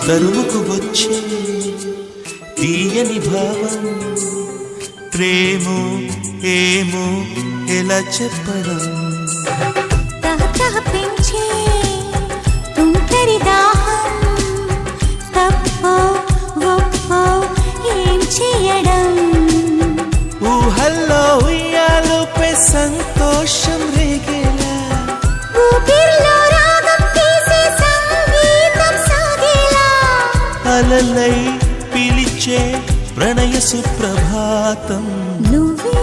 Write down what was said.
తరువుకు వచ్చే తీయని భావం ప్రేమో ఏమో ఎలా చెప్పడం తహతహ పెంచే తుంటరి దాహం తప్పో ఒప్పో ఏం చేయడం ఊహల్లో ఉయ్యాలుపై సంతోషం రేగేలా ఊపిరిలో రాగం తీసే సంగీతం సాగేలా అలలై పిలిచే ప్రణయ సుప్రభాతం నువ్వే